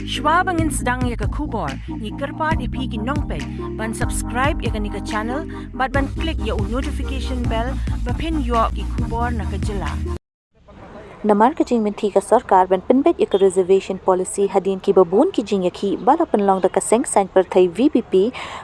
Shwa bangin sedang ya ke kubor, ni kerpat ipi ki nongpet, ban subscribe ya ke ni ke channel, ban klik ya notification bell, pen yo ki kubor na ke jela. नमर के जिंग में थी का सरकार बन पिनबेट एक reservation policy हदीन की बबून की जिंग यखी बार अपन लॉन्ग द का सेंग साइन पर थई वीपीपी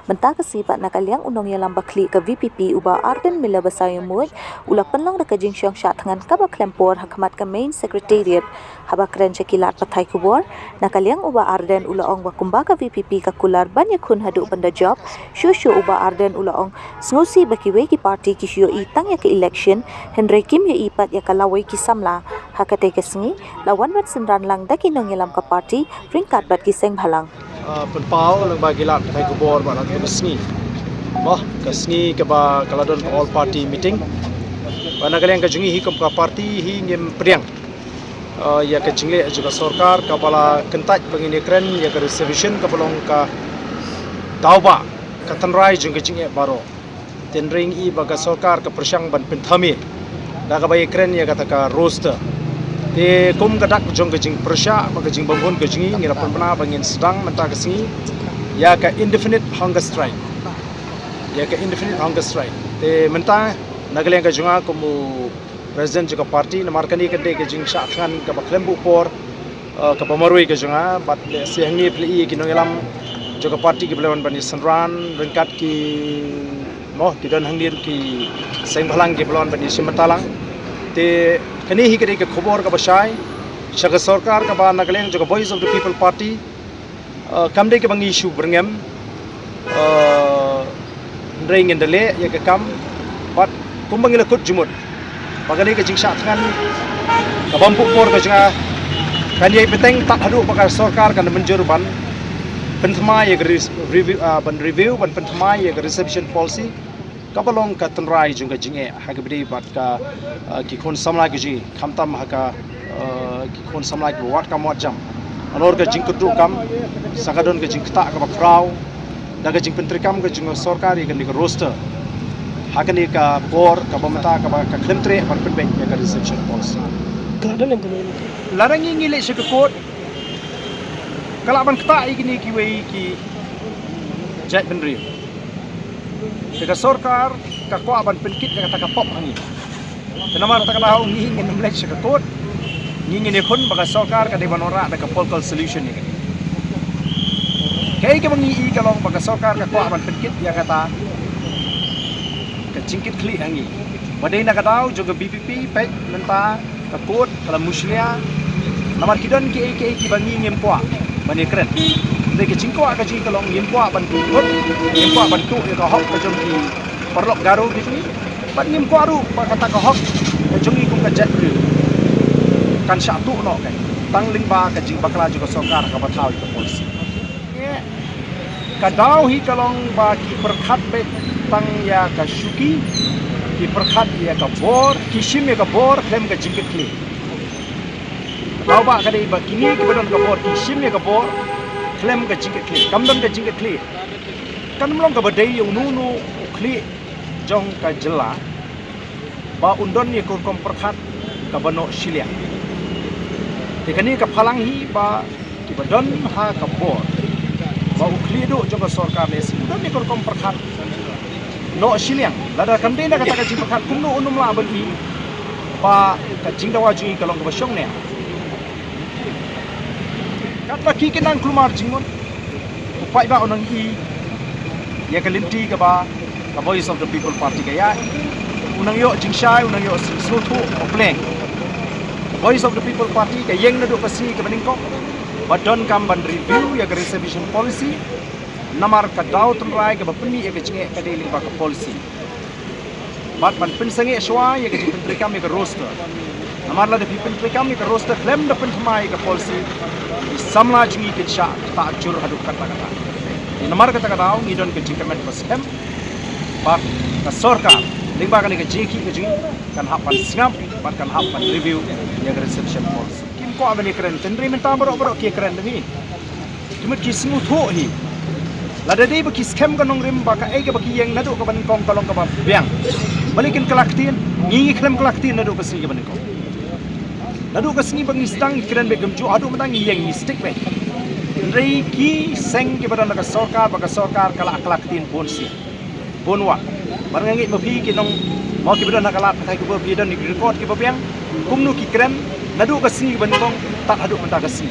बनता का सीपा ना कल्याण उनोंग यलाम बखली का वीपीपी उबा आर्डन मिला बसाय मुज उलपन लॉन्ग द का जिंग शोंग शाथंगन का बखलेमपोर हकमत का मेन सेक्रेटेरिएट हबा क्रेंच की लाट पथाई कुबोर ना कल्याण उबा आर्डन उलाओंग बकुम्बा का वीपीपी का कुलार बन यखुन हदु बंदा जॉब शो उबा आर्डन उलाओंग स्नोसी बकीवे की पार्टी की शियो ई तंग या के इलेक्शन हेनरी किम या ई पत या कलावे की समला hakate kesengi lawan wat senran lang daki nong yelam ka party ringkat bat kiseng bhalang penpau lang bagilat thai kubor ba nak kesni bah kesni ke ba kaladon all party meeting ba nagaleng ka jungi hi kom ka party hi ngem priang ya ke jingle juga sarkar ka bala kentaj bangini kren ya ke reservation ka bolong ka tauba ka tanrai jung ke jinge baro tenring i ba ka sarkar ka persyang ban penthami da ka bai kren ya ka ta roster te kum kadak jong ke jing persya ba jing bangun ke jingi ngira pernah bangin sedang menta ke sini ya ka indefinite hunger strike te menta nagaleng ka junga kumu president juga parti namarkani ke de ke jing syakhan ka baklembu por ka pamarui ke junga bat sihangi pli ki nongelam juga parti ki belawan bani sanran ringkat ki moh ki don hangdir ki seng bhalang ki belawan bani simatalang te kini hi kini ke khobor ka basai shaga sarkar ka ba nagaleng juga voice of the people party kamde ke bangi issue berngem ring indele ya ke kam bat kumbang ila kut jumut bagani ke jingsha thangan ka bampu por ka jinga kan ye peteng tak hadu pakar sarkar kan menjur ban penthma ya review ban penthma ya reception policy kabalong ka tanrai junga jinge hagabri bat ka ki khon samla ki ji khamtam haka ki khon samla ki wat ka mot jam anor ka jing kudu kam sagadon ka jing ta ka krau daga jing pentri kam ka jing sarkari ka ni roster hakani ka bor ka bamta ka klemtre ban penbe ka reception policy larangi ngile se ka kot kala ban kta igni ki wei ki jai benri Jika sarkar ka ko aban penkit ka ta ka pop hangi kenamar ta ka ngi ngin mlech ka kot ngi ngin khon baga sarkar ka de banora da ka political solution ni kai ke bangi i ka long baga sarkar ka ko aban penkit ya kata ka jingkit kli hangi badai na ka dau juga BPP pek menta ka kot kala muslia namar kidon ki bangi ngempwa bani kren de ke jingko ka ji kalong ngempwa ban tu kot ngempwa ban tu ka hok ka jong ki perlok garu gitu ban ngempwa ru ba kata ka hok ka jong ki kum ka jet ru kan satu no kai tang ling ba ka jing bakla juga sarkar ka bathau ka polisi ka dau hi kalong ba ki perkhat be tang ya ka shuki ki perkhat ya ka bor ki shim ya ka bor klem ka jingkit kli dau ba ka dei ba kini ki badon ka bor ki shim ya ka bor klem ka jingkit kli kamdon ka jingkit kli kan mlong ka badai yung nunu kli jong ka jela ba undon ni ko kom perkhat ka bano shilia tekani ka phalang hi ba ki badon ha ka bor ba ukli do jong ka sarkar ne undon ni ko kom perkhat no shiliang lada kamde na ka jing perkhat kumno unum la ban hi ba ka jing dawa ji ka long ka syong ne kat laki kenang klumar jingon upai ba onang i ya kalinti ka ba ka voice of the people party ka ya unang yo jingshai unang yo sutu opleng voice of the people party ka yeng na do kasi ka baningko badon kam ban review ya ka reservation policy namar ka daw tunrai ka bapuni ya ka jinge ka dealing ba ka policy bat ban pinsange shwa ya ka jipentri kam ya ka roster namar la de people kam ya ka roster klem da pinthmai ka policy samla jingi ke sha ta jur hadu kata ni namar kata ka daw ni don ke jingkamet pasem ba ka sarkar lingba ka ni ka jiki ka jingi kan hapan singap ban kan hapan review ya reception policy kim ko abani kren tendri menta baro ke kren ni kimut ki singu tho hi lada dei ba ki scam ka nong rim ba ka ege ba ki yeng nadu ka ban kong kalong ka ba biang balikin kalaktin ngi klem kalaktin nadu ka si ka ban kong nadu ka singi bang istang kren be gemju adu matang yeng mistik be Reiki seng ke badan ka sorkar kala aklak tin bonsi bonwa barangit mapi ki nong mau ki badan kala pathai ku bi dan ni record ki bapiang kumnu ki krem nadu ka si bantong tak hadu menta ka si